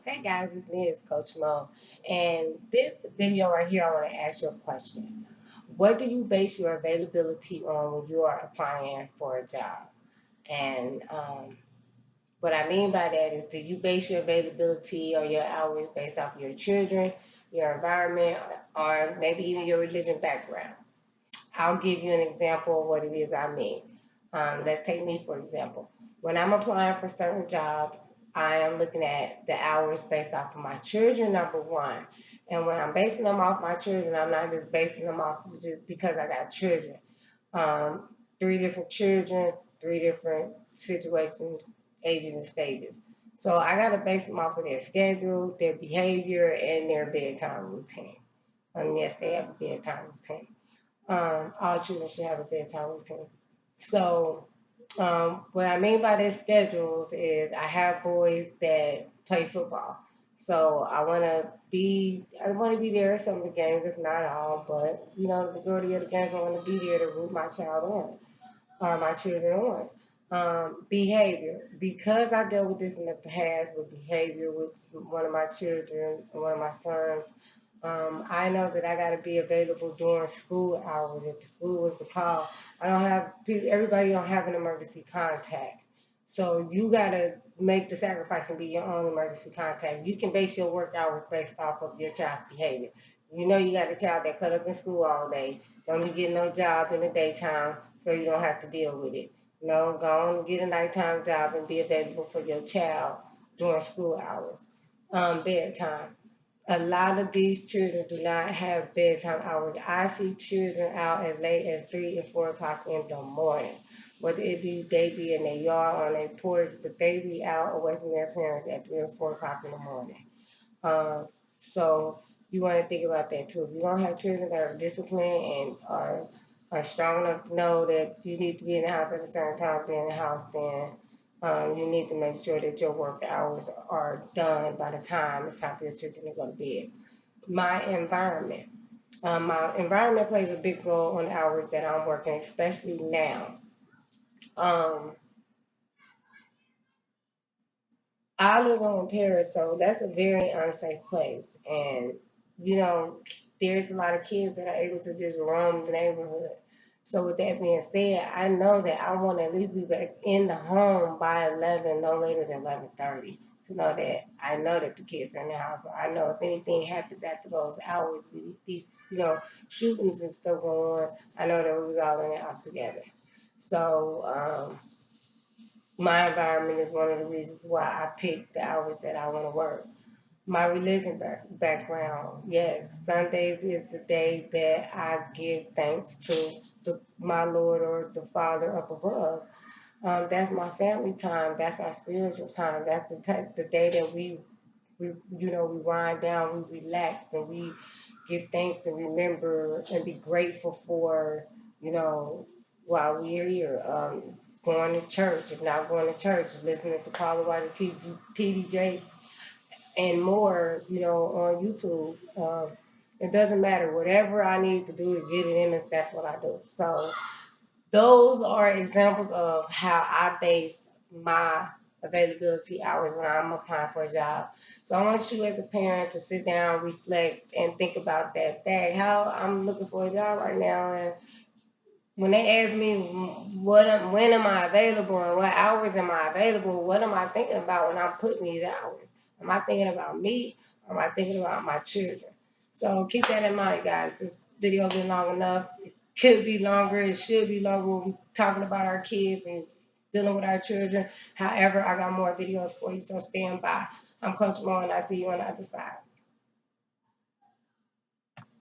Hey guys, it's me, it's Coach Mo. And this video right here, I want to ask you a question. What do you base your availability on when you are applying for a job? And what I mean by that is, do you base your availability or your hours based off of your children, your environment, or maybe even your religion background? I'll give you an example of what it is I mean. Let's take me for example. When I'm applying for certain jobs, I am looking at the hours based off of my children, number one. And when I'm basing them off my children, I'm not just basing them off just because I got children. Um, three different children, three different situations, ages, and stages. So I got to base them off of their schedule, their behavior, and their bedtime routine. Yes, they have a bedtime routine. All children should have a bedtime routine. So, what I mean by their schedules is I have boys that play football. So I want to be there at some of the games, if not all, but the majority of the games I want to be there to root my child on or my children on. Behavior, because I dealt with this in the past with behavior with one of my children, one of my sons. I know that I got to be available during school hours. If the school was to call, I don't have everybody don't have an emergency contact. So you got to make the sacrifice and be your own emergency contact. You can base your work hours based off of your child's behavior. You know you got a child that cut up in school all day. Don't be getting no job in the daytime, so you don't have to deal with it. No, go on and get a nighttime job and be available for your child during school hours. Bedtime. A lot of these children do not have bedtime hours. I see children out as late as 3 and 4 o'clock in the morning. Whether it be they be in their yard on their porch, but they be out away from their parents at 3 or 4 o'clock in the morning. So you want to think about that too. If you don't have children that are disciplined and are strong enough to know that you need to be in the house at a certain time, be in the house, then you need to make sure that your work hours are done by the time it's time for your children to go to bed. My environment plays a big role on the hours that I'm working, especially now. Um, I live on terrace, so that's a very unsafe place. And, you know, there's a lot of kids that are able to just roam the neighborhood. So with that being said, I know that I want to at least be back in the home by 11, no later than 11:30, to know that I know that the kids are in the house. So I know if anything happens after those hours, these shootings and stuff go on, I know that we was all in the house together. So my environment is one of the reasons why I picked the hours that I want to work. My religion background, yes, Sundays is the day that I give thanks to my Lord or the Father up above. That's my family time. That's our spiritual time. That's the day that we wind down, we relax, and we give thanks and remember and be grateful for, you know, while we're here. Going to church, if not going to church, listening to Colorado TD Jakes and more, on YouTube. It doesn't matter. Whatever I need to do to get it in us, that's what I do. So those are examples of how I base my availability hours when I'm applying for a job. So I want you as a parent to sit down, reflect, and think about that. Dang, how I'm looking for a job right now, and when they ask me when am I available and what hours am I available, what am I thinking about when I'm putting these hours? Am I thinking about me or am I thinking about my children? So keep that in mind, guys. This video been long enough. It could be longer. It should be longer. We'll be talking about our kids and dealing with our children. However, I got more videos for you, so stand by. I'm Coach Mo, and I see you on the other side.